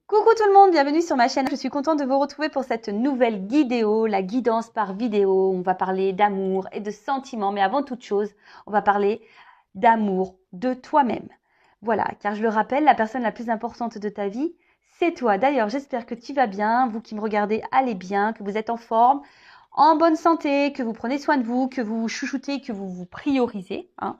Coucou tout le monde, bienvenue sur ma chaîne. Je suis contente de vous retrouver pour cette nouvelle vidéo, la guidance par vidéo. On va parler d'amour et de sentiments, mais avant toute chose, on va parler d'amour de toi-même. Voilà, car je le rappelle, la personne la plus importante de ta vie, c'est toi. D'ailleurs, j'espère que tu vas bien, vous qui me regardez, allez bien, que vous êtes en forme, en bonne santé, que vous prenez soin de vous, que vous vous chouchoutez, que vous vous priorisez, hein.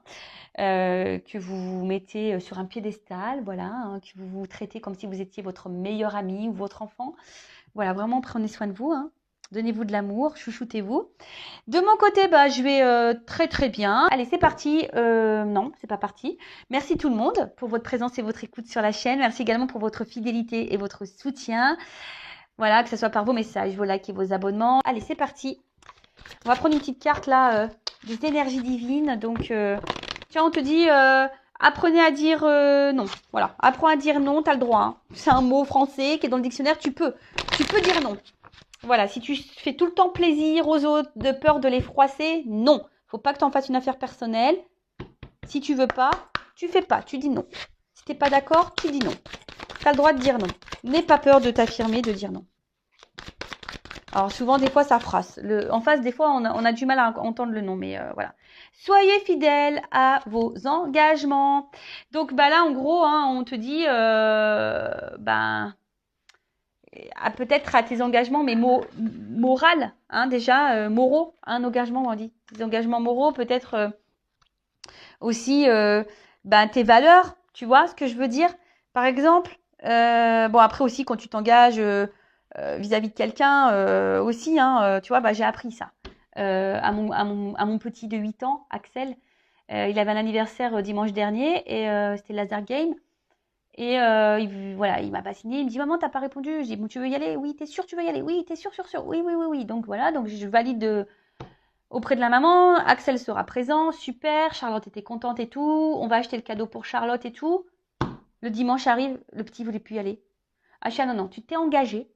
Que vous vous mettez sur un piédestal, voilà, hein, que vous vous traitez comme si vous étiez votre meilleur ami ou votre enfant. Voilà, vraiment prenez soin de vous, hein. Donnez-vous de l'amour, chouchoutez-vous. De mon côté, bah, je vais très très bien. Allez, c'est parti. Non, c'est pas parti. Merci tout le monde pour votre présence et votre écoute sur la chaîne. Merci également pour votre fidélité et votre soutien. Voilà, que ce soit par vos messages, vos likes et vos abonnements. Allez, c'est parti. On va prendre une petite carte là des énergies divines. Donc, tiens, on te dit apprenez à dire non. Voilà, apprends à dire non, tu as le droit. Hein. C'est un mot français qui est dans le dictionnaire, tu peux dire non. Voilà, si tu fais tout le temps plaisir aux autres de peur de les froisser, non. Faut pas que tu en fasses une affaire personnelle. Si tu veux pas, tu fais pas, tu dis non. Si t'es pas d'accord, tu dis non. Tu as le droit de dire non. N'aie pas peur de t'affirmer, de dire non. Alors souvent, des fois, ça froisse. En face, des fois, on a du mal à entendre le non, mais voilà. Soyez fidèles à vos engagements. Donc, bah là, en gros, hein, on te dit, peut-être à tes engagements, mais moral, hein, déjà, moraux, un engagement, on dit. Des engagements moraux, peut-être aussi, tes valeurs, tu vois ce que je veux dire? Par exemple, bon, après aussi, quand tu t'engages vis-à-vis de quelqu'un aussi, hein, tu vois, bah, j'ai appris ça. À mon petit de 8 ans, Axel, il avait un anniversaire dimanche dernier et c'était le laser game. Et voilà, il m'a pas signé. Il me dit, maman, t'as pas répondu. Je dis, bon, tu veux y aller? Oui, t'es sûr, tu veux y aller? Oui, t'es sûr, sûr, sûr. Oui, oui, oui, oui. Donc voilà, donc je valide auprès de la maman. Axel sera présent, super. Charlotte était contente et tout. On va acheter le cadeau pour Charlotte et tout. Le dimanche arrive, le petit voulait plus y aller. Acha, non, non, tu t'es engagé,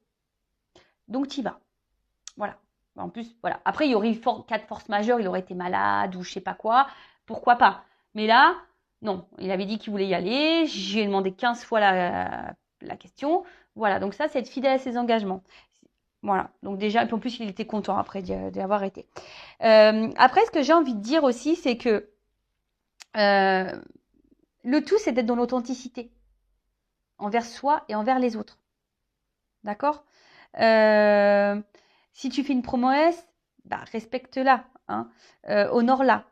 donc t'y vas. Voilà. En plus, voilà. Après, il y aurait eu cas de force majeure, il aurait été malade ou je sais pas quoi. Pourquoi pas? Mais là, non. Il avait dit qu'il voulait y aller. J'ai demandé 15 fois la question. Voilà. Donc ça, c'est être fidèle à ses engagements. Voilà. Donc déjà, et en plus, il était content après d'y avoir été. Après, ce que j'ai envie de dire aussi, c'est que le tout, c'est d'être dans l'authenticité envers soi et envers les autres. D'accord? Si tu fais une promesse, bah, respecte-la, hein, honore-la.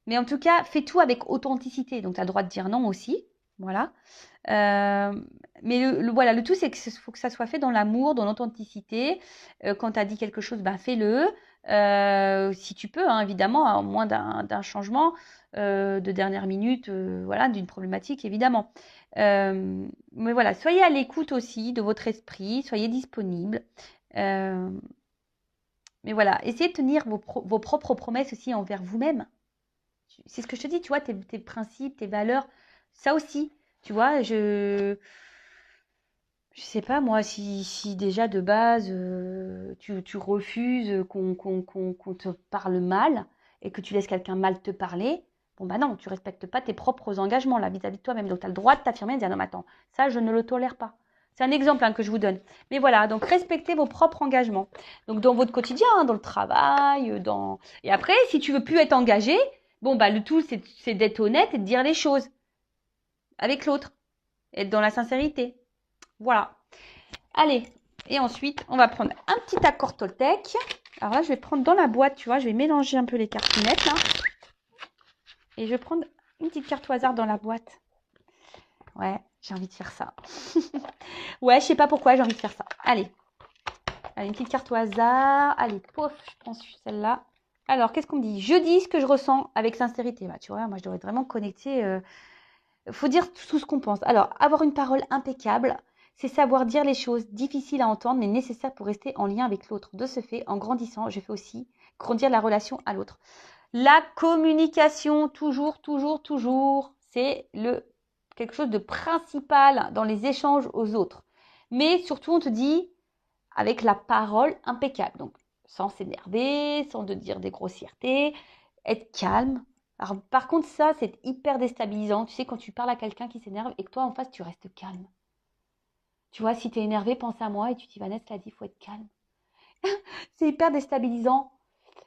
Mais en tout cas, fais tout avec authenticité. Donc, tu as le droit de dire non aussi. Voilà. Mais voilà, le tout, c'est qu'il faut que ça soit fait dans l'amour, dans l'authenticité. Quand tu as dit quelque chose, ben, fais-le. Si tu peux, hein, évidemment, à moins d'un changement de dernière minute, voilà, d'une problématique, évidemment. Mais voilà, soyez à l'écoute aussi de votre esprit, soyez disponible. Mais voilà, essayez de tenir vos propres promesses aussi envers vous-même. C'est ce que je te dis, tu vois, tes principes, tes valeurs, ça aussi, tu vois, je sais pas moi, si déjà de base tu refuses qu'on te parle mal et que tu laisses quelqu'un mal te parler, bon bah non, tu respectes pas tes propres engagements là vis-à-vis de toi-même. Donc tu as le droit de t'affirmer et de dire non mais attends, ça je ne le tolère pas. C'est un exemple hein, que je vous donne. Mais voilà, donc respectez vos propres engagements. Donc dans votre quotidien, hein, dans le travail, dans... Et après, si tu veux plus être engagé, bon bah le tout c'est d'être honnête et de dire les choses avec l'autre. Être dans la sincérité. Voilà. Allez, et ensuite, on va prendre un petit accord Toltec. Alors là, je vais prendre dans la boîte, tu vois, je vais mélanger un peu les cartonettes, là. Et je vais prendre une petite carte au hasard dans la boîte. Ouais, j'ai envie de faire ça. Ouais, je sais pas pourquoi j'ai envie de faire ça. Allez. Allez, une petite carte au hasard. Allez, pouf, je prends celle-là. Alors, qu'est-ce qu'on me dit? Je dis ce que je ressens avec sincérité. Bah, tu vois, moi, je devrais être vraiment connecter. Faut dire tout ce qu'on pense. Alors, avoir une parole impeccable, c'est savoir dire les choses difficiles à entendre, mais nécessaires pour rester en lien avec l'autre. De ce fait, en grandissant, je fais aussi grandir la relation à l'autre. La communication, toujours, toujours, toujours, c'est quelque chose de principal dans les échanges aux autres. Mais surtout, on te dit avec la parole impeccable. Donc, sans s'énerver, sans te dire des grossièretés, être calme. Alors, par contre, ça, c'est hyper déstabilisant. Tu sais, quand tu parles à quelqu'un qui s'énerve et que toi, en face, tu restes calme. Tu vois, si tu es énervé, pense à moi et tu dis, Vanessa l'a dit, il faut être calme. C'est hyper déstabilisant.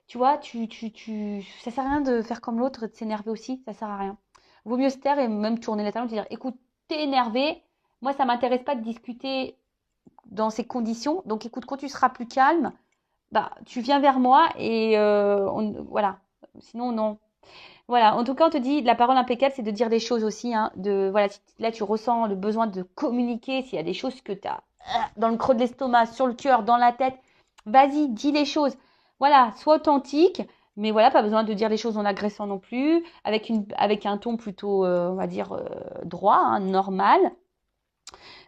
Tu vois, ça sert à rien de faire comme l'autre et de s'énerver aussi, ça sert à rien. Vaut mieux se taire et même tourner la table et dire, écoute, t'es énervé, moi ça m'intéresse pas de discuter dans ces conditions, donc écoute, quand tu seras plus calme, bah tu viens vers moi et voilà. Sinon non. Voilà, en tout cas, on te dit, la parole impeccable, c'est de dire des choses aussi, hein, voilà, si là tu ressens le besoin de communiquer, s'il y a des choses que tu as dans le creux de l'estomac, sur le cœur, dans la tête, vas-y, dis les choses. Voilà, sois authentique, mais voilà, pas besoin de dire les choses en agressant non plus, avec un ton plutôt, on va dire, droit, hein, normal.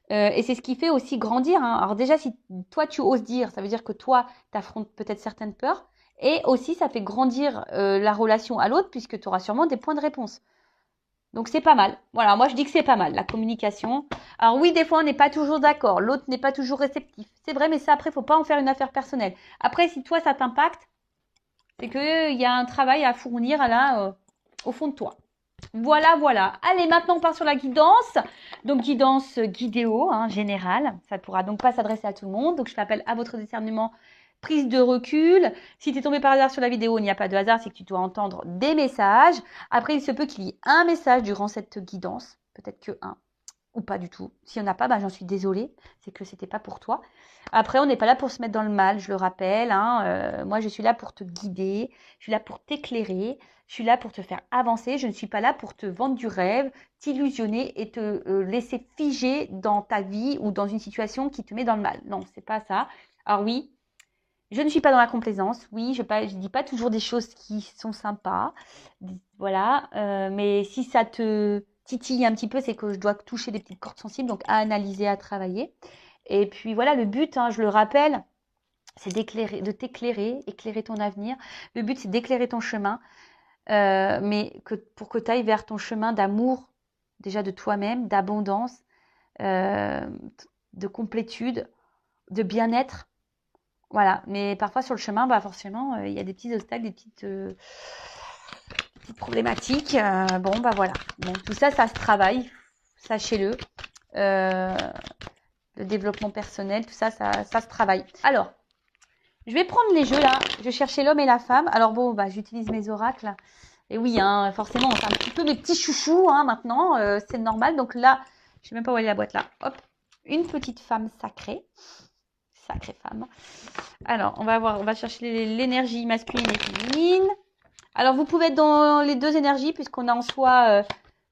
Et c'est ce qui fait aussi grandir, hein. Alors déjà, si toi tu oses dire, ça veut dire que toi, tu affrontes peut-être certaines peurs. Et aussi, ça fait grandir la relation à l'autre puisque tu auras sûrement des points de réponse. Donc c'est pas mal. Voilà, moi je dis que c'est pas mal, la communication. Alors oui, des fois on n'est pas toujours d'accord, l'autre n'est pas toujours réceptif. C'est vrai, mais ça après, faut pas en faire une affaire personnelle. Après, si toi ça t'impacte, c'est qu'il y a un travail à fournir là, au fond de toi. Voilà, voilà. Allez, maintenant on part sur la guidance. Donc guidance guidéo, hein, générale. Ça ne pourra donc pas s'adresser à tout le monde. Donc je l'appelle à votre discernement, prise de recul. Si tu es tombé par hasard sur la vidéo, il n'y a pas de hasard, c'est que tu dois entendre des messages. Après, il se peut qu'il y ait un message durant cette guidance. Peut-être que un ou pas du tout. S'il n'y en a pas, ben, j'en suis désolée. C'est que c'était pas pour toi. Après, on n'est pas là pour se mettre dans le mal, je le rappelle, hein. Moi, je suis là pour te guider. Je suis là pour t'éclairer. Je suis là pour te faire avancer. Je ne suis pas là pour te vendre du rêve, t'illusionner et te laisser figer dans ta vie ou dans une situation qui te met dans le mal. Non, c'est pas ça. Alors oui, je ne suis pas dans la complaisance. Oui, je ne dis pas toujours des choses qui sont sympas. Voilà. Mais si ça te titille un petit peu, c'est que je dois toucher des petites cordes sensibles, donc à analyser, à travailler. Et puis voilà, le but, hein, je le rappelle, c'est d'éclairer, de t'éclairer, éclairer ton avenir. Le but, c'est d'éclairer ton chemin, mais pour que tu ailles vers ton chemin d'amour, déjà de toi-même, d'abondance, euh, de complétude, de bien-être. Voilà, mais parfois sur le chemin, bah forcément, il y a des petits obstacles, des petites problématiques. Bon, bah voilà. Bon, tout ça, ça se travaille, sachez-le. Le développement personnel, tout ça, ça se travaille. Alors, je vais prendre les jeux là. Je vais chercher l'homme et la femme. Alors bon, bah j'utilise mes oracles. Et oui, hein, forcément, c'est un petit peu mes petits chouchous hein, maintenant. C'est normal. Donc là, je sais même pas où elle est la boîte là. Hop, une petite femme sacrée. Sacrée femme. Alors, on va chercher l'énergie masculine et féminine. Alors, vous pouvez être dans les deux énergies, puisqu'on a en soi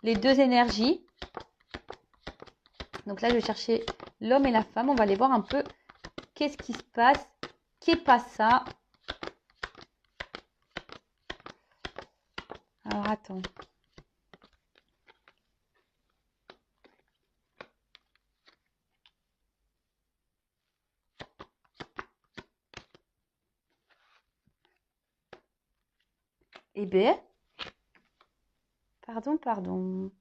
les deux énergies. Donc là, je vais chercher l'homme et la femme. On va aller voir un peu qu'est-ce qui se passe. Qu'est pas ça? Alors, attends. Eh bien, pardon.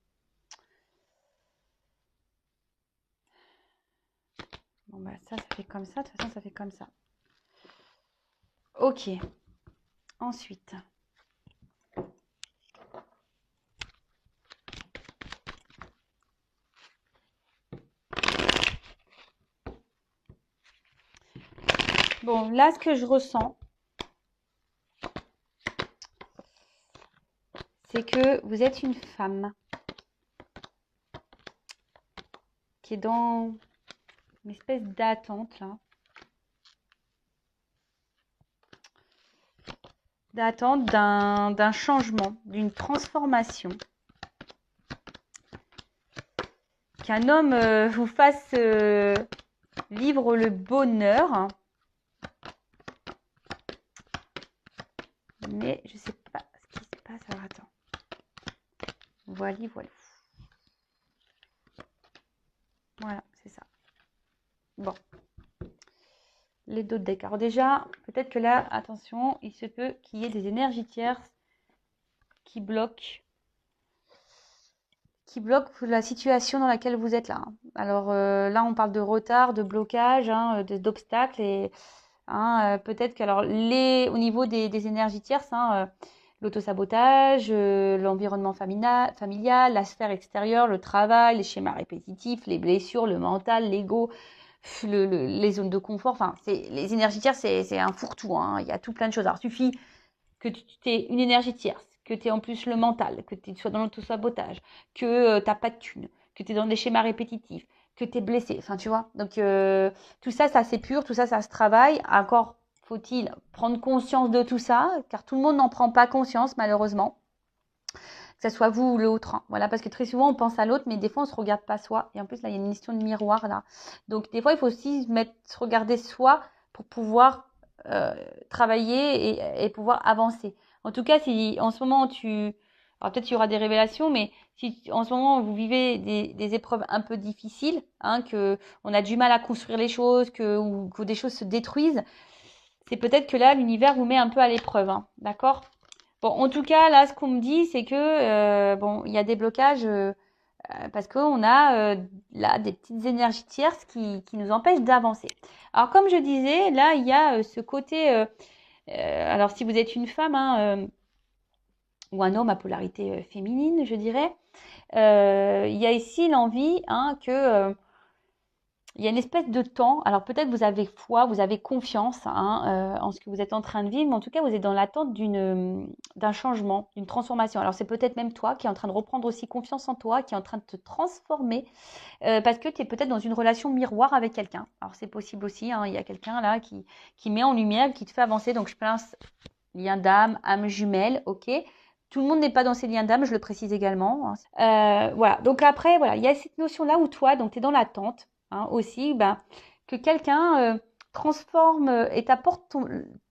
Bon, bah ça fait comme ça. De toute façon, ça fait comme ça. Ok. Ensuite. Bon, là, ce que je ressens, c'est que vous êtes une femme qui est dans une espèce d'attente, là. D'attente d'un changement, d'une transformation. Qu'un homme vous fasse vivre le bonheur. Mais je sais pas ce qui se passe. Alors attends. Voilà. Voilà, c'est ça. Bon. Les deux decks. Alors déjà, peut-être que là, attention, il se peut qu'il y ait des énergies tierces qui bloquent la situation dans laquelle vous êtes là. Alors là, on parle de retard, de blocage, hein, d'obstacles et hein, peut-être que alors au niveau des énergies tierces, hein, l'autosabotage, l'environnement familial, la sphère extérieure, le travail, les schémas répétitifs, les blessures, le mental, l'ego, les zones de confort. Enfin, les énergies tierces, c'est un fourre-tout, hein. Il y a tout plein de choses. Alors, il suffit que tu aies une énergie tierce, que tu aies en plus le mental, que tu sois dans l'autosabotage, que tu n'as pas de thunes, que tu es dans des schémas répétitifs, que tu es blessé. Enfin, tu vois. Donc, tout ça, ça s'épure, tout ça, ça se travaille. Encore faut-il prendre conscience de tout ça, car tout le monde n'en prend pas conscience, malheureusement. Que ce soit vous ou l'autre. Hein. Voilà, parce que très souvent, on pense à l'autre, mais des fois, on ne se regarde pas soi. Et en plus, là, il y a une question de miroir, là. Donc, des fois, il faut aussi se regarder soi pour pouvoir travailler et pouvoir avancer. En tout cas, si en ce moment, alors peut-être qu'il y aura des révélations, mais si en ce moment, vous vivez des épreuves un peu difficiles, hein, que on a du mal à construire les choses, ou que des choses se détruisent, c'est peut-être que là, l'univers vous met un peu à l'épreuve. Hein, d'accord? Bon, en tout cas, là, ce qu'on me dit, c'est que bon, il y a des blocages parce qu'on a là des petites énergies tierces qui nous empêchent d'avancer. Alors, comme je disais, là, il y a ce côté. Alors, si vous êtes une femme hein, ou un homme à polarité féminine, je dirais, il y a ici l'envie hein, que il y a une espèce de temps. Alors peut-être vous avez foi, vous avez confiance hein, en ce que vous êtes en train de vivre, mais en tout cas vous êtes dans l'attente d'un changement, d'une transformation. Alors c'est peut-être même toi qui est en train de reprendre aussi confiance en toi, qui est en train de te transformer, parce que tu es peut-être dans une relation miroir avec quelqu'un. Alors c'est possible aussi, hein, il y a quelqu'un là qui met en lumière, qui te fait avancer. Donc je pense lien d'âme, âme jumelle, ok. Tout le monde n'est pas dans ces liens d'âme, je le précise également. Voilà. Donc après, voilà, il y a cette notion-là où toi, donc tu es dans l'attente hein, aussi, ben, que quelqu'un transforme et t'apporte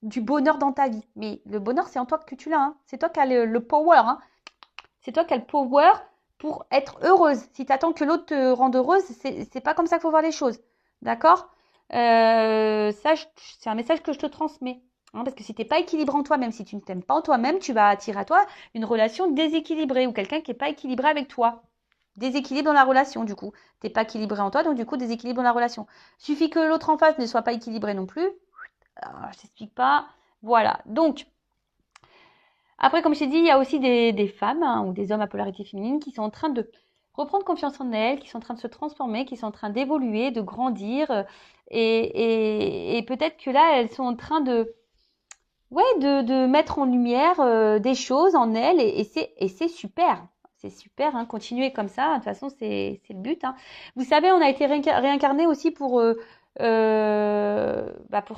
du bonheur dans ta vie. Mais le bonheur, c'est en toi que tu l'as. Hein. C'est toi qui as le power. Hein. C'est toi qui as le power pour être heureuse. Si tu attends que l'autre te rende heureuse, c'est pas comme ça qu'il faut voir les choses. D'accord Ça, c'est un message que je te transmets. Hein, parce que si tu n'es pas équilibré en toi, même si tu ne t'aimes pas en toi-même, tu vas attirer à toi une relation déséquilibrée ou quelqu'un qui n'est pas équilibré avec toi. Déséquilibre dans la relation, du coup. Tu n'es pas équilibré en toi, donc du coup, déséquilibre dans la relation. Suffit que l'autre en face ne soit pas équilibré non plus. Alors, je t'explique pas. Voilà. Donc, après, comme je t'ai dit, il y a aussi des femmes hein, ou des hommes à polarité féminine qui sont en train de reprendre confiance en elles, qui sont en train de se transformer, qui sont en train d'évoluer, de grandir. Et peut-être que là, elles sont en train de mettre en lumière des choses en elles et c'est super. C'est super, hein, continuer comme ça. De toute façon, c'est le but. Hein. Vous savez, on a été réincarné aussi pour pour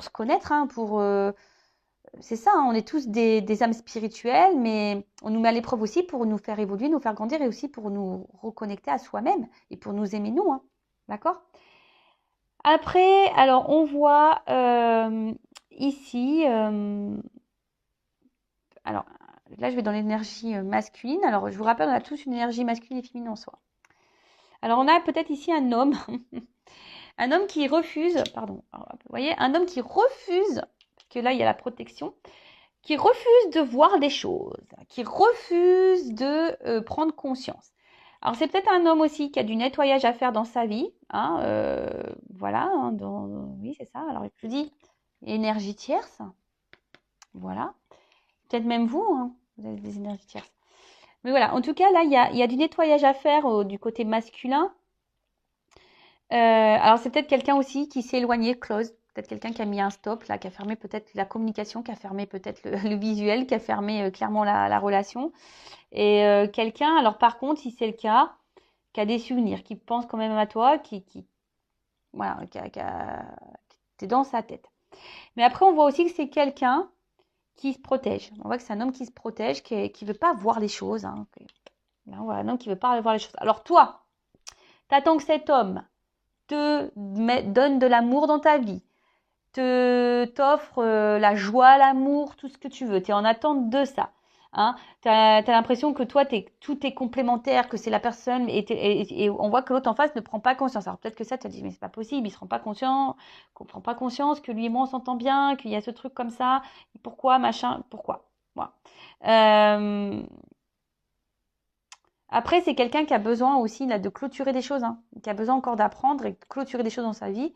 se connaître, hein, c'est ça, hein, on est tous des âmes spirituelles, mais on nous met à l'épreuve aussi pour nous faire évoluer, nous faire grandir et aussi pour nous reconnecter à soi-même et pour nous aimer nous. Hein. D'accord? Après, alors on voit ici, alors là je vais dans l'énergie masculine. Alors je vous rappelle, on a tous une énergie masculine et féminine en soi. Alors on a peut-être ici un homme, un homme qui refuse, pardon, alors, vous voyez, un homme qui refuse, parce que là il y a la protection, qui refuse de voir des choses, qui refuse de prendre conscience. Alors c'est peut-être un homme aussi qui a du nettoyage à faire dans sa vie, hein, voilà, hein, oui c'est ça. Alors je dis énergie tierce, voilà. Peut-être même vous, hein, vous avez des énergies tierces. Mais voilà, en tout cas là il y a du nettoyage à faire du côté masculin. Alors c'est peut-être quelqu'un aussi qui s'est éloigné, close. Peut-être quelqu'un qui a mis un stop, là, qui a fermé peut-être la communication, qui a fermé peut-être le visuel, qui a fermé clairement la relation. Et quelqu'un, alors par contre, si c'est le cas, qui a des souvenirs, qui pense quand même à toi, voilà, t'es dans sa tête. Mais après, on voit aussi que c'est quelqu'un qui se protège. On voit que c'est un homme qui se protège, qui ne veut pas voir les choses. Hein. Là, on voit un homme qui ne veut pas voir les choses. Alors toi, t'attends que cet homme te donne de l'amour dans ta vie, t'offre la joie, l'amour, tout ce que tu veux. Tu es en attente de ça. Hein. Tu as l'impression que toi, tout est complémentaire, que c'est la personne, et on voit que l'autre en face ne prend pas conscience. Alors peut-être que ça, tu as dit, mais c'est pas possible, il se rend pas conscient, qu'on prend pas conscience, que lui et moi, on s'entend bien, qu'il y a ce truc comme ça, pourquoi, machin, pourquoi. Voilà. Après, c'est quelqu'un qui a besoin aussi là, de clôturer des choses, hein, qui a besoin encore d'apprendre et de clôturer des choses dans sa vie.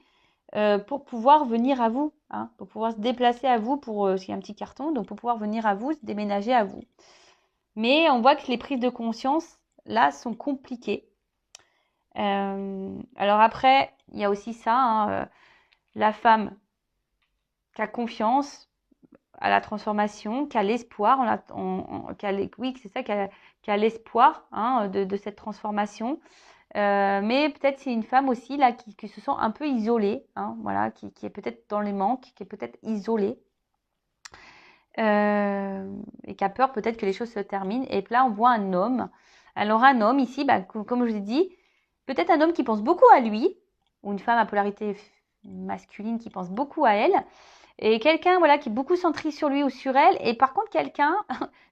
pour pouvoir venir à vous, hein, pour pouvoir se déplacer à vous, pour s'il y a un petit carton, donc pour pouvoir venir à vous, se déménager à vous. Mais on voit que les prises de conscience, là, sont compliquées. Alors après, il y a aussi ça, hein, la femme qui a confiance à la transformation, qui a l'espoir, oui, c'est ça, qui a l'espoir, hein, de cette transformation. Mais peut-être c'est une femme aussi là qui se sent un peu isolée, hein, voilà, qui est peut-être dans les manques, qui est peut-être isolée et qui a peur peut-être que les choses se terminent. Et là, on voit un homme. Alors un homme ici, bah, comme je vous ai dit, peut-être un homme qui pense beaucoup à lui, ou une femme à polarité masculine qui pense beaucoup à elle, et quelqu'un voilà qui est beaucoup centré sur lui ou sur elle, et par contre quelqu'un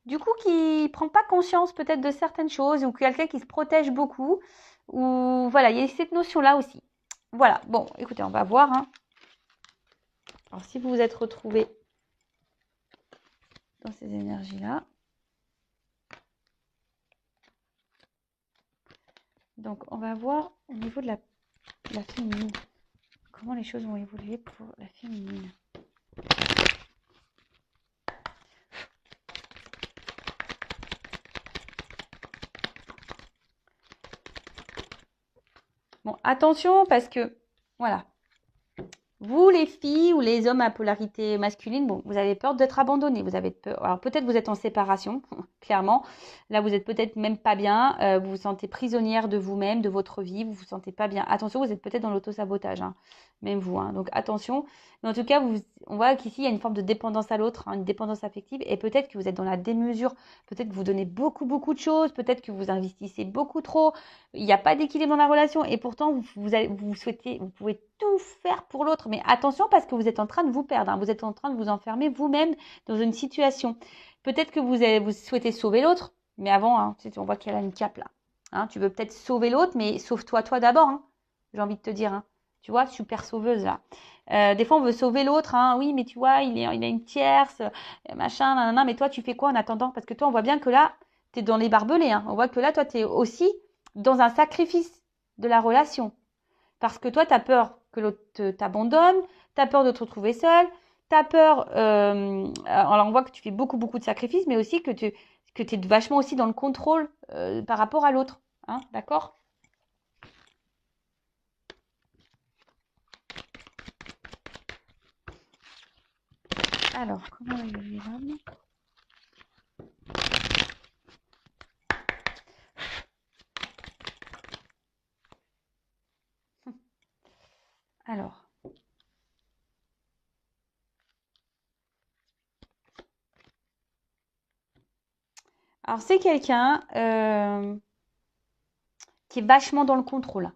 du coup qui prend pas conscience peut-être de certaines choses, ou quelqu'un qui se protège beaucoup, ou voilà, il y a cette notion là aussi. Voilà, bon, écoutez, on va voir, hein. Alors si vous vous êtes retrouvés dans ces énergies là, donc on va voir au niveau de la féminine, comment les choses vont évoluer pour la féminine. Bon, attention parce que, voilà, vous les filles ou les hommes à polarité masculine, bon, vous avez peur d'être abandonnés, vous avez peur. Alors peut-être vous êtes en séparation, clairement. Là, vous êtes peut-être même pas bien, vous vous sentez prisonnière de vous-même, de votre vie, vous vous sentez pas bien. Attention, vous êtes peut-être dans l'auto-sabotage, hein, même vous, hein. Donc attention. Mais en tout cas, on voit qu'ici, il y a une forme de dépendance à l'autre, hein, une dépendance affective, et peut-être que vous êtes dans la démesure, peut-être que vous donnez beaucoup, beaucoup de choses, peut-être que vous investissez beaucoup trop, il n'y a pas d'équilibre dans la relation, et pourtant, vous souhaitez, vous pouvez tout faire pour l'autre, mais attention parce que vous êtes en train de vous perdre, hein, vous êtes en train de vous enfermer vous-même dans une situation. Peut-être que vous souhaitez sauver l'autre, mais avant, hein, on voit qu'il y a une cape là. Hein, tu veux peut-être sauver l'autre, mais sauve-toi toi d'abord, hein, j'ai envie de te dire. Hein. Tu vois, super sauveuse là. Des fois, on veut sauver l'autre. Hein, oui, mais tu vois, il a une tierce, machin, nanana, mais toi, tu fais quoi en attendant? Parce que toi, on voit bien que là, tu es dans les barbelés. Hein. On voit que là, toi, tu es aussi dans un sacrifice de la relation. Parce que toi, tu as peur que l'autre t'abandonne, tu as peur de te retrouver seule, tu as peur. Alors, on voit que tu fais beaucoup, beaucoup de sacrifices, mais aussi que tu es vachement aussi dans le contrôle par rapport à l'autre. Hein, d'accord? Alors, comment évoluer l'homme? Alors. Alors, c'est quelqu'un qui est vachement dans le contrôle.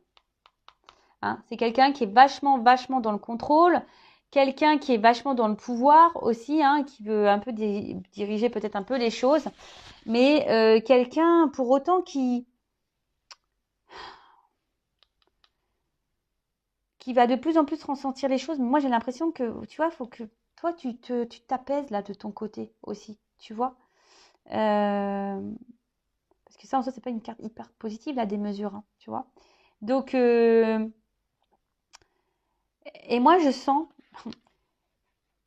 Hein, c'est quelqu'un qui est vachement, vachement dans le contrôle. Quelqu'un qui est vachement dans le pouvoir aussi, hein, qui veut un peu diriger peut-être un peu les choses. Mais quelqu'un pour autant qui va de plus en plus ressentir les choses. Mais moi, j'ai l'impression que, tu vois, il faut que toi, tu t'apaises là de ton côté aussi, tu vois. Parce que ça, en soi, c'est pas une carte hyper positive, là, des mesures, hein, tu vois. Donc, et moi, je sens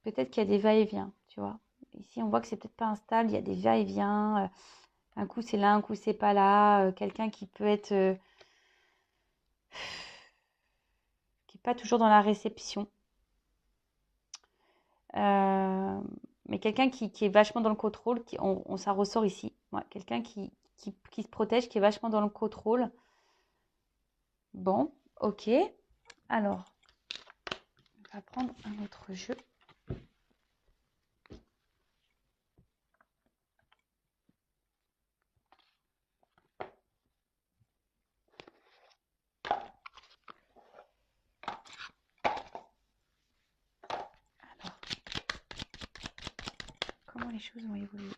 peut-être qu'il y a des va-et-vient, tu vois. Ici, on voit que c'est peut-être pas instable, il y a des va-et-vient. Un coup, c'est là, un coup, c'est pas là. Quelqu'un qui peut être... qui n'est pas toujours dans la réception. Mais quelqu'un qui est vachement dans le contrôle, ça ressort ici. Ouais, quelqu'un qui se protège, qui est vachement dans le contrôle. Bon, ok. Alors, on va prendre un autre jeu. Alors, comment les choses vont évoluer?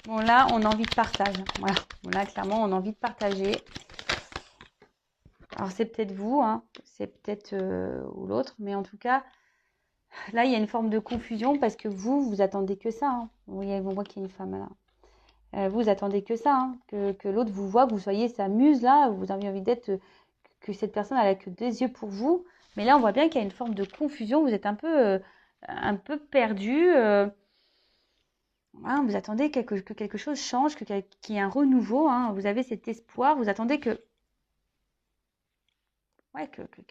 Bon, là, on a envie de partage. Voilà. Bon, là, clairement, on a envie de partager. Alors, c'est peut-être vous, hein, c'est peut-être ou l'autre, mais en tout cas, là, il y a une forme de confusion parce que vous attendez que ça. Hein. On voit qu'il y a une femme là. Vous attendez que ça, hein, que l'autre vous voit, que vous soyez sa muse là, vous avez envie d'être, que cette personne elle a que des yeux pour vous. Mais là, on voit bien qu'il y a une forme de confusion. Vous êtes un peu perdu. Hein, vous attendez que quelque chose change, qu'il y ait un renouveau. Hein. Vous avez cet espoir. Vous attendez que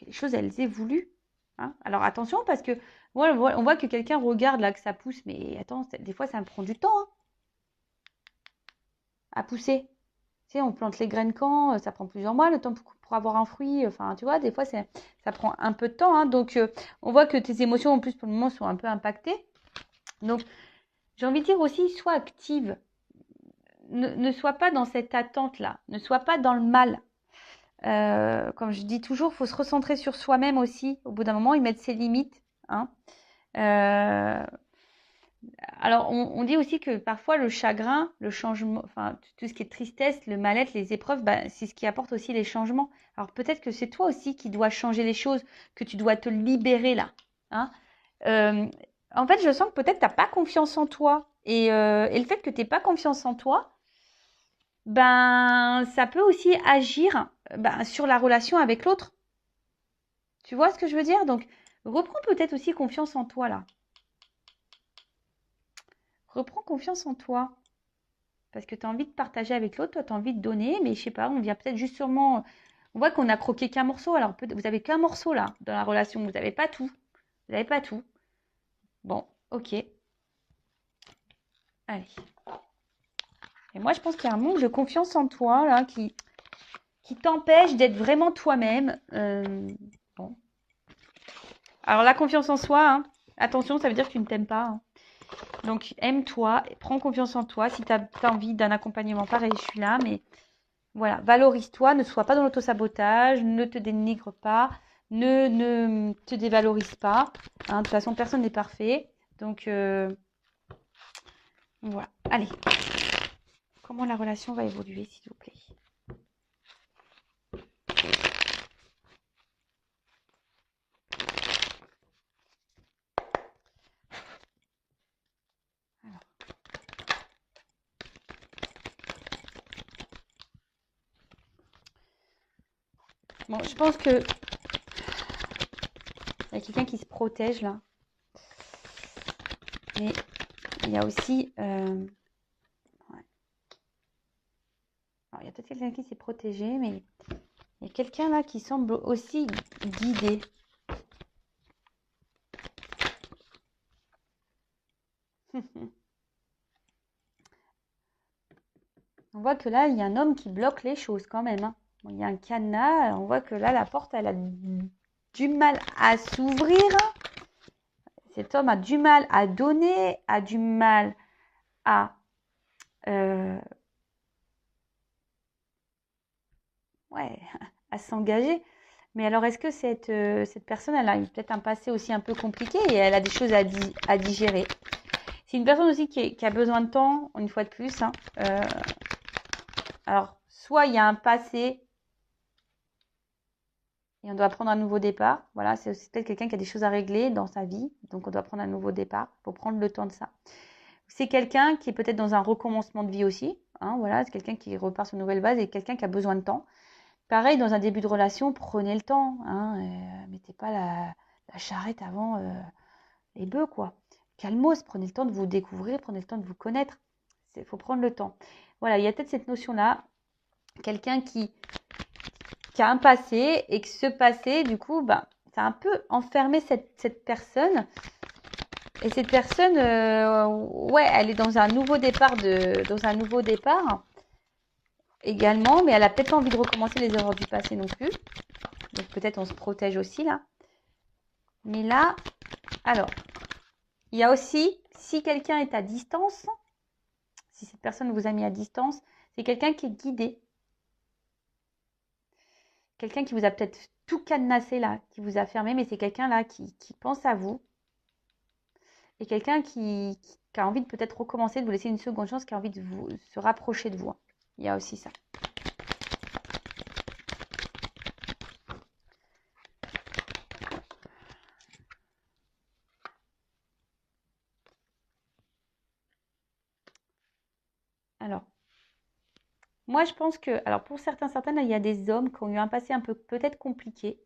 les choses elles évoluent. Hein. Alors attention parce que on voit que quelqu'un regarde là que ça pousse, mais attends, des fois ça me prend du temps hein, à pousser. Tu sais, on plante les graines quand, ça prend plusieurs mois le temps pour avoir un fruit. Enfin, tu vois, des fois ça prend un peu de temps. Hein. Donc on voit que tes émotions en plus pour le moment sont un peu impactées. Donc j'ai envie de dire aussi, sois active. Ne sois pas dans cette attente-là. Ne sois pas dans le mal. Comme je dis toujours, il faut se recentrer sur soi-même aussi. Au bout d'un moment, y mettre ses limites. Hein. Alors, on dit aussi que parfois le chagrin, le changement, enfin tout ce qui est tristesse, le mal-être, les épreuves, c'est ce qui apporte aussi les changements. Alors peut-être que c'est toi aussi qui dois changer les choses, que tu dois te libérer là. Hein. En fait, je sens que peut-être tu n'as pas confiance en toi. Et le fait que tu n'aies pas confiance en toi, ça peut aussi agir sur la relation avec l'autre. Tu vois ce que je veux dire? Donc, reprends peut-être aussi confiance en toi là. Reprends confiance en toi. Parce que tu as envie de partager avec l'autre, toi tu as envie de donner, mais je sais pas, on vient peut-être juste sûrement. On voit qu'on a croqué qu'un morceau, alors vous avez qu'un morceau là dans la relation, vous n'avez pas tout. Vous n'avez pas tout. Bon, ok. Allez. Et moi je pense qu'il y a un manque de confiance en toi là qui t'empêche d'être vraiment toi-même. Bon. Alors la confiance en soi, hein, attention, ça veut dire que tu ne t'aimes pas. Hein. Donc aime-toi, prends confiance en toi. Si tu as envie d'un accompagnement, pareil, je suis là, mais voilà, valorise-toi, ne sois pas dans l'autosabotage, ne te dénigre pas, ne te dévalorise pas. Hein, de toute façon, personne n'est parfait. Donc, voilà. Allez. Comment la relation va évoluer, s'il vous plaît? Alors. Bon, je pense que il y a quelqu'un qui se protège là. Mais il y a aussi... ouais. Alors, il y a peut-être quelqu'un qui s'est protégé, mais il y a quelqu'un là qui semble aussi guidé. On voit que là, il y a un homme qui bloque les choses quand même. Hein. Bon, il y a un cadenas. On voit que là, la porte, elle a du mal à s'ouvrir. Cet homme a du mal à donner, a du mal à... à s'engager. Mais alors, est-ce que cette personne, elle a peut-être un passé aussi un peu compliqué et elle a des choses à digérer? C'est une personne aussi qui a besoin de temps, une fois de plus. Hein. Alors, soit il y a un passé et on doit prendre un nouveau départ. Voilà, c'est aussi peut-être quelqu'un qui a des choses à régler dans sa vie. Donc, on doit prendre un nouveau départ pour prendre le temps de ça. C'est quelqu'un qui est peut-être dans un recommencement de vie aussi. Hein, voilà, c'est quelqu'un qui repart sur une nouvelle base et quelqu'un qui a besoin de temps. Pareil, dans un début de relation, prenez le temps. Hein, mettez pas la charrette avant les bœufs, quoi. Calmos, prenez le temps de vous découvrir, prenez le temps de vous connaître. Il faut prendre le temps. Voilà, il y a peut-être cette notion-là. Quelqu'un qui a un passé et que ce passé, du coup, ça a un peu enfermé cette personne. Et cette personne, elle est dans un nouveau départ également, mais elle a peut-être pas envie de recommencer les erreurs du passé non plus. Donc peut-être on se protège aussi là. Mais là, alors, il y a aussi, si quelqu'un est à distance, si cette personne vous a mis à distance, c'est quelqu'un qui est guidé. Quelqu'un qui vous a peut-être tout cadenassé là, qui vous a fermé, mais c'est quelqu'un là qui pense à vous. Et quelqu'un qui a envie de peut-être recommencer, de vous laisser une seconde chance, qui a envie de se rapprocher de vous. Il y a aussi ça. Moi, je pense que, alors pour certaines, il y a des hommes qui ont eu un passé un peu peut-être compliqué.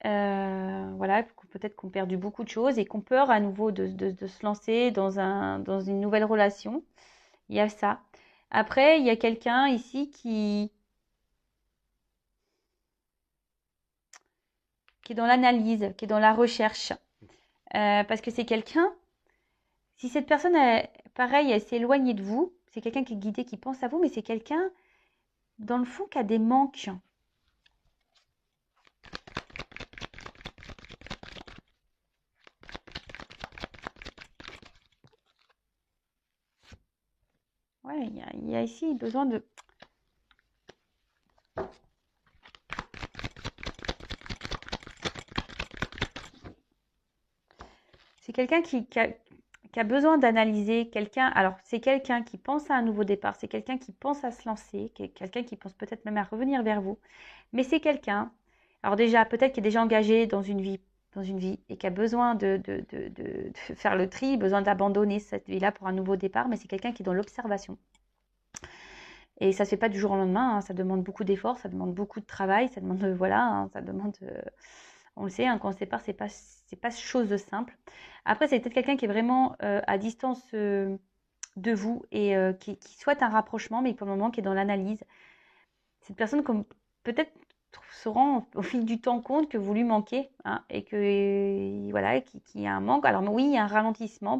Voilà, peut-être qu'on perdu beaucoup de choses et qu'on peur à nouveau de se lancer dans une nouvelle relation. Il y a ça. Après, il y a quelqu'un ici qui est dans l'analyse, qui est dans la recherche. Parce que c'est quelqu'un, si cette personne, pareil, elle s'est éloignée de vous, c'est quelqu'un qui est guidé, qui pense à vous, mais c'est quelqu'un, dans le fond, qui a des manques. Ouais, il y a ici besoin de... C'est quelqu'un qui a besoin d'analyser, quelqu'un... Alors, c'est quelqu'un qui pense à un nouveau départ, c'est quelqu'un qui pense à se lancer, quelqu'un qui pense peut-être même à revenir vers vous. Mais c'est quelqu'un, alors déjà, peut-être qui est déjà engagé dans une vie et qui a besoin de faire le tri, besoin d'abandonner cette vie-là pour un nouveau départ, mais c'est quelqu'un qui est dans l'observation. Et ça ne se fait pas du jour au lendemain, hein, ça demande beaucoup d'efforts, ça demande beaucoup de travail, ça demande, voilà, hein, ça demande, on le sait, hein, quand on se sépare, c'est pas chose de simple. Après, c'est peut-être quelqu'un qui est vraiment à distance de vous et qui souhaite un rapprochement, mais pour le moment qui est dans l'analyse. Cette personne, comme peut-être se rend au fil du temps compte que vous lui manquez, hein, et que voilà, qu'il y a un manque. Alors oui, il y a un ralentissement,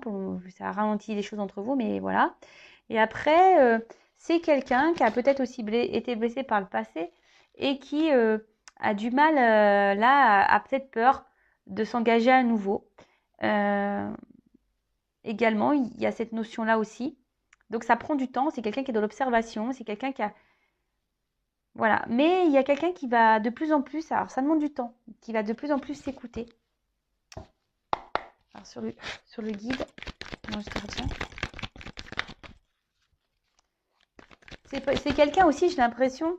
ça ralentit les choses entre vous, mais voilà. Et après, c'est quelqu'un qui a peut-être aussi été blessé par le passé et qui a du mal, là, a peut-être peur de s'engager à nouveau. Également, il y a cette notion-là aussi. Donc ça prend du temps, c'est quelqu'un qui est dans l'observation, c'est quelqu'un qui a... Voilà, mais il y a quelqu'un qui va de plus en plus, alors ça demande du temps, qui va de plus en plus s'écouter. Alors sur le guide, moi je te retiens. C'est quelqu'un aussi, j'ai l'impression,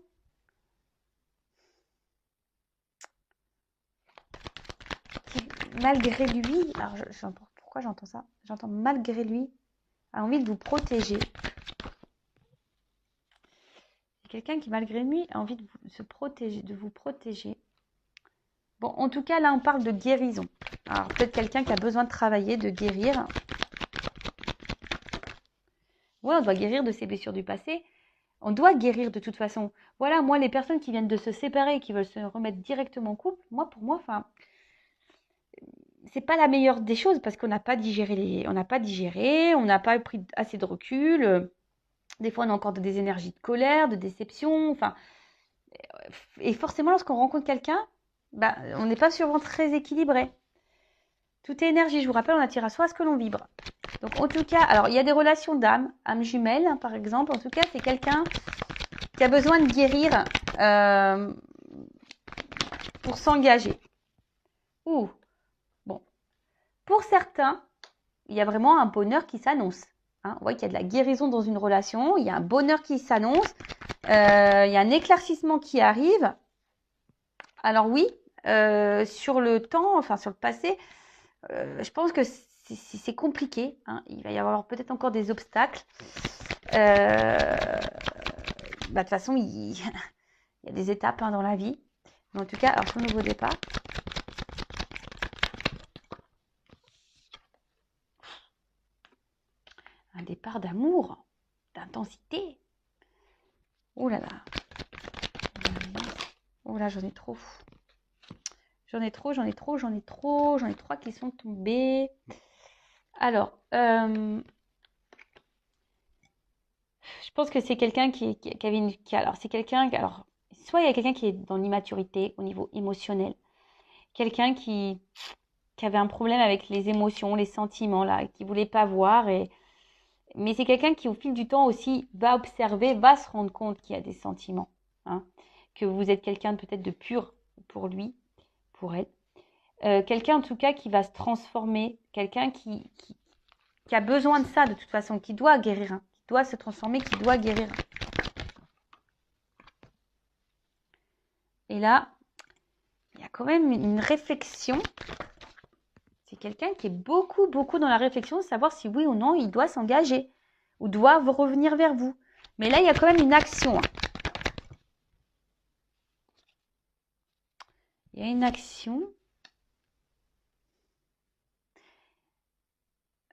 qui malgré lui, alors pourquoi j'entends ça? J'entends malgré lui, a envie de vous protéger. C'est quelqu'un qui malgré lui a envie de vous protéger. Bon, en tout cas, là, on parle de guérison. Alors, peut-être quelqu'un qui a besoin de travailler, de guérir. Ouais, on doit guérir de ses blessures du passé. On doit guérir de toute façon. Voilà, moi, les personnes qui viennent de se séparer et qui veulent se remettre directement en couple, pour moi, enfin, c'est pas la meilleure des choses parce qu'on n'a pas digéré, on n'a pas pris assez de recul. Des fois, on a encore des énergies de colère, de déception. Enfin, et forcément, lorsqu'on rencontre quelqu'un, on n'est pas souvent très équilibré. Tout est énergie. Je vous rappelle, on attire à soi ce que l'on vibre. Donc, en tout cas, alors, il y a des relations d'âme, âme jumelle, hein, par exemple. En tout cas, c'est quelqu'un qui a besoin de guérir pour s'engager. Ouh, bon. Pour certains, il y a vraiment un bonheur qui s'annonce. Hein. On voit qu'il y a de la guérison dans une relation. Il y a un bonheur qui s'annonce. Il y a un éclaircissement qui arrive. Alors oui, sur le temps, enfin sur le passé, je pense que c'est compliqué. Hein. Il va y avoir peut-être encore des obstacles. De toute façon, il y a des étapes, hein, dans la vie. Mais en tout cas, alors sur le nouveau départ. Un départ d'amour, d'intensité. Oh là là. Oh là, j'en ai trop. J'en ai trois qui sont tombés. Alors, je pense que c'est quelqu'un qui avait une... alors, c'est quelqu'un... Alors, soit il y a quelqu'un qui est dans l'immaturité au niveau émotionnel. Quelqu'un qui avait un problème avec les émotions, les sentiments, là, qui ne voulait pas voir. Mais c'est quelqu'un qui, au fil du temps aussi, va observer, va se rendre compte qu'il y a des sentiments. Hein, que vous êtes quelqu'un peut-être de pur pour lui, pour elle. Quelqu'un, en tout cas, qui va se transformer. Quelqu'un qui a besoin de ça, de toute façon, qui doit guérir. Hein, qui doit se transformer, qui doit guérir. Et là, il y a quand même une réflexion. C'est quelqu'un qui est beaucoup dans la réflexion de savoir si oui ou non il doit s'engager ou doit revenir vers vous. Mais là, il y a quand même une action. Hein. Il y a une action.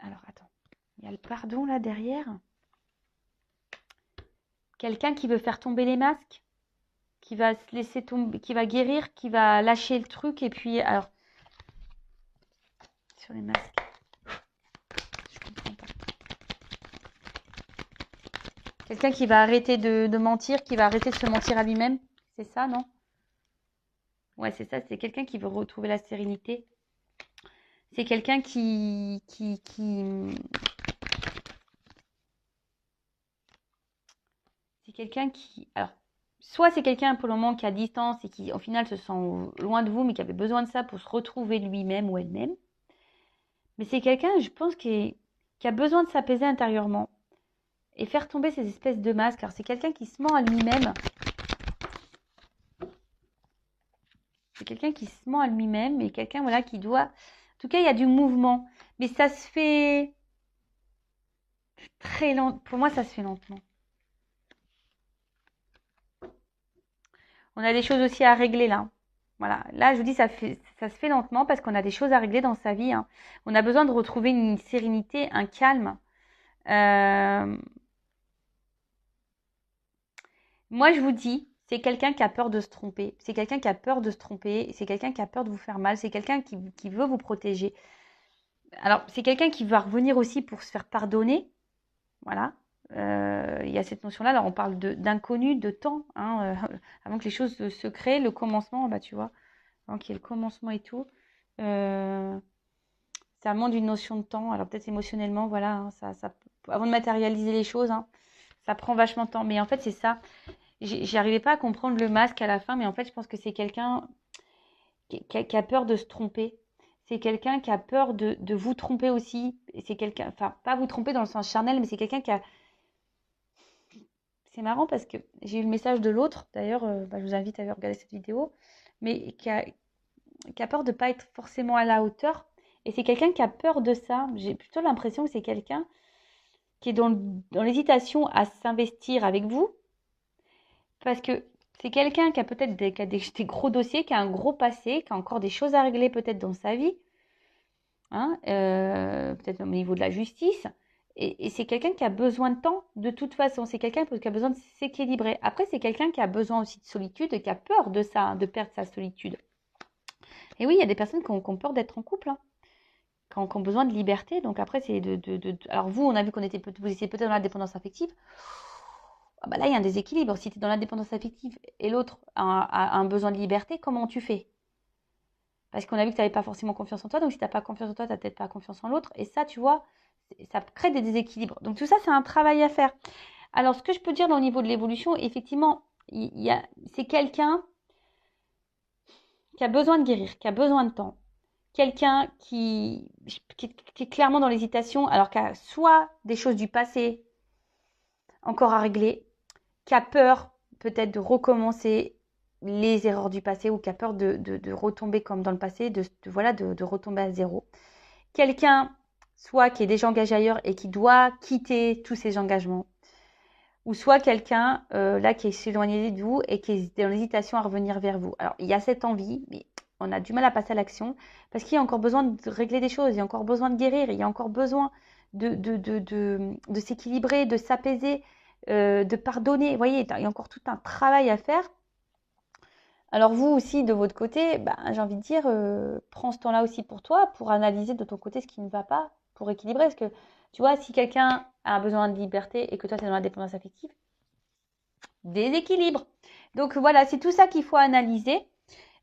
Alors, attends. Il y a le pardon là derrière. Quelqu'un qui veut faire tomber les masques, qui va se laisser tomber, qui va guérir, qui va lâcher le truc. Et puis, alors, sur les masques, je comprends pas. Quelqu'un qui va arrêter de mentir, qui va arrêter de se mentir à lui-même. C'est ça, non? Ouais, c'est ça. C'est quelqu'un qui veut retrouver la sérénité. C'est quelqu'un c'est quelqu'un qui, alors, soit c'est quelqu'un pour le moment qui a distance et qui, au final, se sent loin de vous, mais qui avait besoin de ça pour se retrouver lui-même ou elle-même. Mais c'est quelqu'un, je pense, qui a besoin de s'apaiser intérieurement et faire tomber ces espèces de masques. Alors, c'est quelqu'un qui se ment à lui-même. C'est quelqu'un qui se ment à lui-même et quelqu'un, voilà, qui doit... En tout cas, il y a du mouvement. Mais ça se fait très lent. Pour moi, ça se fait lentement. On a des choses aussi à régler là. Voilà. Là, je vous dis, ça se fait lentement parce qu'on a des choses à régler dans sa vie. Hein. On a besoin de retrouver une sérénité, un calme. Moi, je vous dis, c'est quelqu'un qui a peur de se tromper. C'est quelqu'un qui a peur de se tromper. C'est quelqu'un qui a peur de vous faire mal. C'est quelqu'un qui veut vous protéger. Alors, c'est quelqu'un qui va revenir aussi pour se faire pardonner. Voilà. Il y a cette notion-là. Alors, on parle d'inconnu, de temps. Hein, avant que les choses se créent, le commencement, bah, tu vois. Avant qu'il y ait le commencement et tout. Ça demande une notion de temps. Alors, peut-être émotionnellement, voilà. Hein, avant de matérialiser les choses, hein, ça prend vachement de temps. Mais en fait, c'est ça. J'arrivais pas à comprendre le masque à la fin, mais en fait, je pense que c'est quelqu'un qui a peur de se tromper. C'est quelqu'un qui a peur de vous tromper aussi. Et c'est quelqu'un, enfin, pas vous tromper dans le sens charnel, mais c'est quelqu'un qui a. C'est marrant parce que j'ai eu le message de l'autre, d'ailleurs, je vous invite à aller regarder cette vidéo, mais qui a peur de ne pas être forcément à la hauteur. Et c'est quelqu'un qui a peur de ça. J'ai plutôt l'impression que c'est quelqu'un qui est dans l'hésitation à s'investir avec vous. Parce que c'est quelqu'un qui a peut-être des gros dossiers, qui a un gros passé, qui a encore des choses à régler peut-être dans sa vie, hein, peut-être au niveau de la justice. Et c'est quelqu'un qui a besoin de temps de toute façon. C'est quelqu'un qui a besoin de s'équilibrer. Après, c'est quelqu'un qui a besoin aussi de solitude et qui a peur de ça, de perdre sa solitude. Et oui, il y a des personnes qui ont peur d'être en couple, hein, qui ont besoin de liberté. Donc après, c'est Alors vous, on a vu vous étiez peut-être dans la dépendance affective. Ah bah là, il y a un déséquilibre. Si tu es dans l'indépendance affective et l'autre a un besoin de liberté, comment tu fais? Parce qu'on a vu que tu n'avais pas forcément confiance en toi. Donc si tu n'as pas confiance en toi, tu n'as peut-être pas confiance en l'autre. Et ça, tu vois, ça crée des déséquilibres. Donc tout ça, c'est un travail à faire. Alors, ce que je peux dire au niveau de l'évolution, effectivement, c'est quelqu'un qui a besoin de guérir, qui a besoin de temps. Quelqu'un qui est clairement dans l'hésitation, alors qu'il y a soit des choses du passé encore à régler, qui a peur peut-être de recommencer les erreurs du passé ou qui a peur de retomber comme dans le passé, de retomber à zéro. Quelqu'un, soit qui est déjà engagé ailleurs et qui doit quitter tous ses engagements, ou soit quelqu'un là qui est s'éloigné de vous et qui est dans l'hésitation à revenir vers vous. Alors, il y a cette envie, mais on a du mal à passer à l'action parce qu'il y a encore besoin de régler des choses, il y a encore besoin de guérir, il y a encore besoin de s'équilibrer, de s'apaiser, de pardonner. Vous voyez, il y a encore tout un travail à faire. Alors vous aussi, de votre côté, j'ai envie de dire, prends ce temps-là aussi pour toi, pour analyser de ton côté ce qui ne va pas, pour équilibrer. Parce que, tu vois, si quelqu'un a besoin de liberté et que toi, tu es dans la dépendance affective, déséquilibre. Donc voilà, c'est tout ça qu'il faut analyser.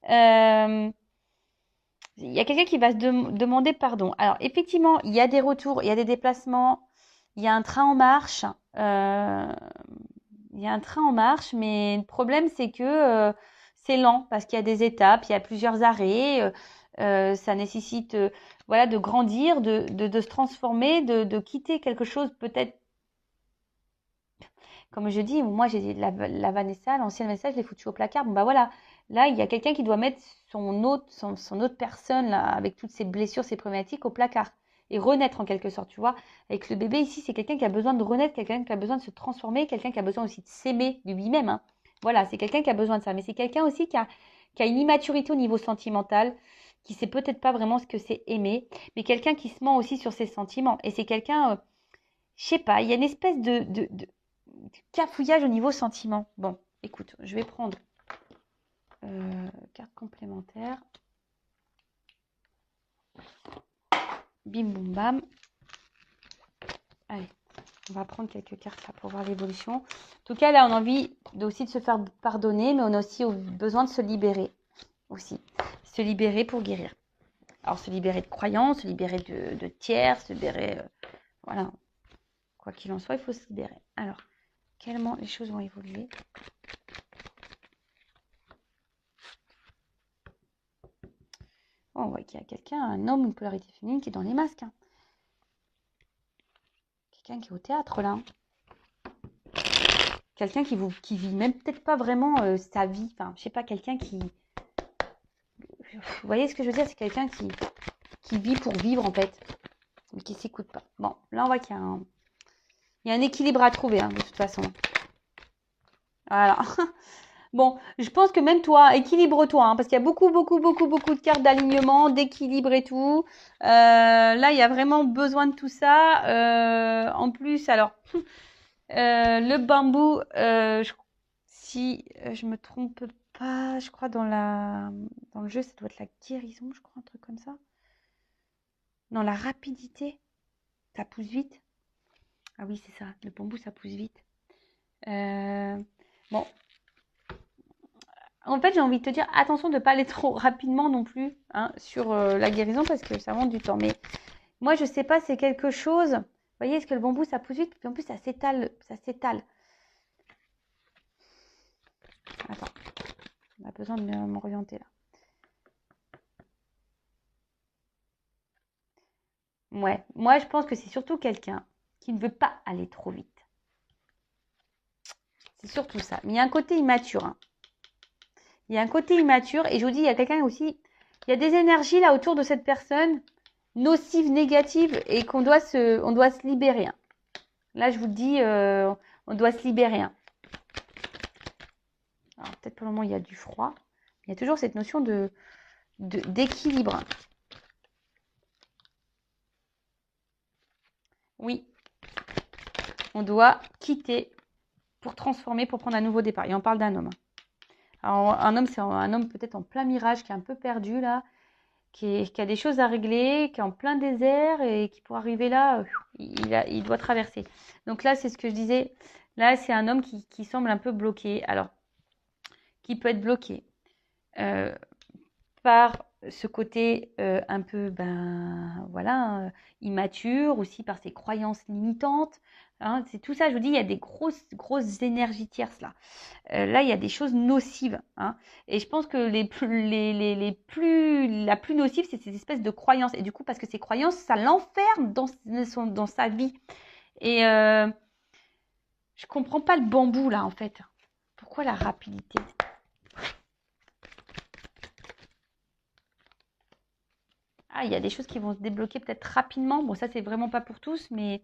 Il y a quelqu'un qui va se demander pardon. Alors effectivement, il y a des retours, il y a des déplacements, il y a un train en marche. Il y a un train en marche, mais le problème, c'est que c'est lent parce qu'il y a des étapes, il y a plusieurs arrêts. Ça nécessite voilà, de grandir, de se transformer, de quitter quelque chose peut-être. Comme je dis, moi, j'ai la Vanessa, l'ancienne Vanessa, je l'ai foutue au placard. Bon, bah voilà, là, il y a quelqu'un qui doit mettre son autre personne, là, avec toutes ses blessures, ses problématiques, au placard. Et renaître en quelque sorte, tu vois. Avec le bébé ici, c'est quelqu'un qui a besoin de renaître, quelqu'un qui a besoin de se transformer, quelqu'un qui a besoin aussi de s'aimer de lui-même. Hein. Voilà, c'est quelqu'un qui a besoin de ça. Mais c'est quelqu'un aussi qui qui a une immaturité au niveau sentimental, qui sait peut-être pas vraiment ce que c'est aimer, mais quelqu'un qui se ment aussi sur ses sentiments. Et c'est quelqu'un, je sais pas, il y a une espèce de cafouillage au niveau sentiment. Bon, écoute, je vais prendre carte complémentaire. Bim, boum, bam. Allez, on va prendre quelques cartes là pour voir l'évolution. En tout cas, là, on a envie aussi de se faire pardonner, mais on a aussi besoin de se libérer aussi. Se libérer pour guérir. Alors, se libérer de croyances, se libérer de tiers, se libérer... voilà. Quoi qu'il en soit, il faut se libérer. Alors, comment les choses vont évoluer? Oh, on voit qu'il y a quelqu'un, un homme, une polarité féminine qui est dans les masques. Hein. Quelqu'un qui est au théâtre, là. Quelqu'un qui vit même peut-être pas vraiment sa vie. Enfin, je sais pas, quelqu'un qui... Vous voyez ce que je veux dire? C'est quelqu'un qui vit pour vivre, en fait. Mais qui s'écoute pas. Bon, là, on voit qu'il y a un équilibre à trouver, hein, de toute façon. Voilà. Bon, je pense que même toi, équilibre-toi, hein, parce qu'il y a beaucoup de cartes d'alignement, d'équilibre et tout. Là, il y a vraiment besoin de tout ça. En plus, alors, le bambou, si je me trompe pas, je crois dans le jeu, ça doit être la guérison, je crois, un truc comme ça. Non, la rapidité, ça pousse vite. Ah oui, c'est ça, le bambou, ça pousse vite. Bon. En fait, j'ai envie de te dire, attention de ne pas aller trop rapidement non plus hein, sur la guérison parce que ça demande du temps. Mais moi, je sais pas, c'est quelque chose. Vous voyez, est-ce que le bambou, ça pousse vite? Puis en plus, ça s'étale, ça s'étale. Attends, on a besoin de m'orienter là. Ouais, moi, je pense que c'est surtout quelqu'un qui ne veut pas aller trop vite. C'est surtout ça. Mais il y a un côté immature. Hein. Il y a un côté immature et je vous dis, il y a quelqu'un aussi, il y a des énergies là autour de cette personne, nocives, négatives et on doit se libérer. Hein. Là, je vous dis, on doit se libérer. Hein. Alors, peut-être pour le moment, il y a du froid. Il y a toujours cette notion d'équilibre. Oui, on doit quitter pour transformer, pour prendre un nouveau départ. Et on parle d'un homme. Alors, un homme, c'est un homme peut-être en plein mirage, qui est un peu perdu là, qui a des choses à régler, qui est en plein désert et qui pour arriver là, il doit traverser. Donc là, c'est ce que je disais. Là, c'est un homme qui semble un peu bloqué. Alors, qui peut être bloqué par ce côté un peu, voilà, immature, aussi par ses croyances limitantes. Hein, c'est tout ça, je vous dis, il y a des grosses énergies tierces là. Là, il y a des choses nocives. Hein, et je pense que la plus nocive, c'est ces espèces de croyances. Et du coup, parce que ces croyances, ça l'enferme dans sa vie. Et je comprends pas le bambou là, en fait. Pourquoi la rapidité? Ah, il y a des choses qui vont se débloquer peut-être rapidement. Bon, ça, c'est vraiment pas pour tous, mais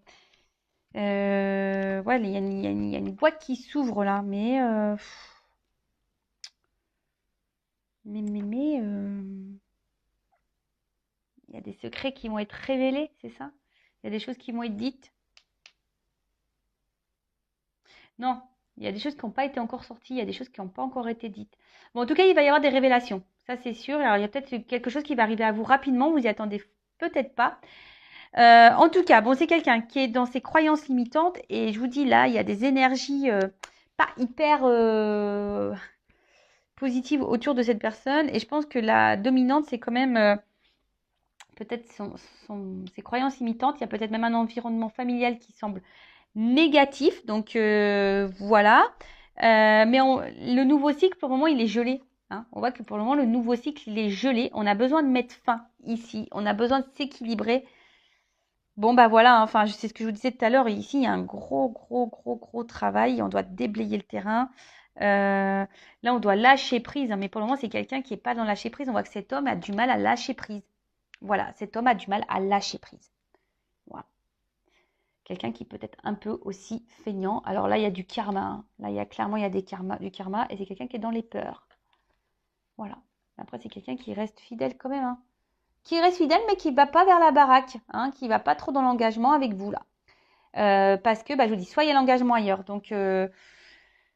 ouais, il y a une boîte qui s'ouvre là, mais il y a des secrets qui vont être révélés, c'est ça? Il y a des choses qui vont être dites. Non, il y a des choses qui n'ont pas été encore sorties, il y a des choses qui n'ont pas encore été dites. Bon, en tout cas, il va y avoir des révélations, ça c'est sûr. Alors, il y a peut-être quelque chose qui va arriver à vous rapidement, vous y attendez peut-être pas. En tout cas, bon, c'est quelqu'un qui est dans ses croyances limitantes et je vous dis là, il y a des énergies pas hyper positives autour de cette personne et je pense que la dominante, c'est quand même peut-être ses croyances limitantes. Il y a peut-être même un environnement familial qui semble négatif, donc voilà. Mais le nouveau cycle, pour le moment, il est gelé. Hein. On voit que pour le moment, le nouveau cycle, il est gelé. On a besoin de mettre fin ici. On a besoin de s'équilibrer. Bon, bah voilà, hein, enfin, c'est ce que je vous disais tout à l'heure. Ici, il y a un gros travail. On doit déblayer le terrain. Là, on doit lâcher prise. Hein, mais pour le moment, c'est quelqu'un qui n'est pas dans lâcher prise. On voit que cet homme a du mal à lâcher prise. Voilà, cet homme a du mal à lâcher prise. Voilà. Quelqu'un qui peut être un peu aussi feignant. Alors là, il y a du karma. Hein. Là, clairement, il y a du karma. Et c'est quelqu'un qui est dans les peurs. Voilà. Après, c'est quelqu'un qui reste fidèle quand même, hein. Qui reste fidèle, mais qui ne va pas vers la baraque, hein, qui ne va pas trop dans l'engagement avec vous, là. Parce que, je vous dis, soit il y a l'engagement ailleurs. Donc,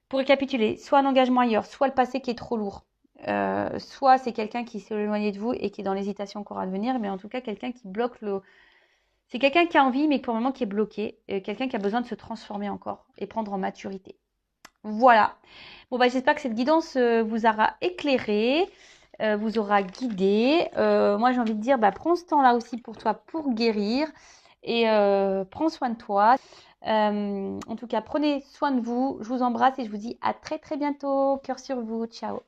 pour récapituler, soit un engagement ailleurs, soit le passé qui est trop lourd. Soit c'est quelqu'un qui s'est éloigné de vous et qui est dans l'hésitation encore à devenir, mais en tout cas, quelqu'un qui bloque le... C'est quelqu'un qui a envie, mais pour le moment qui est bloqué. Quelqu'un qui a besoin de se transformer encore et prendre en maturité. Voilà. Bon, j'espère que cette guidance vous aura éclairé, vous aura guidé. Moi, j'ai envie de dire, prends ce temps-là aussi pour toi pour guérir et prends soin de toi. En tout cas, prenez soin de vous. Je vous embrasse et je vous dis à très très bientôt. Cœur sur vous. Ciao.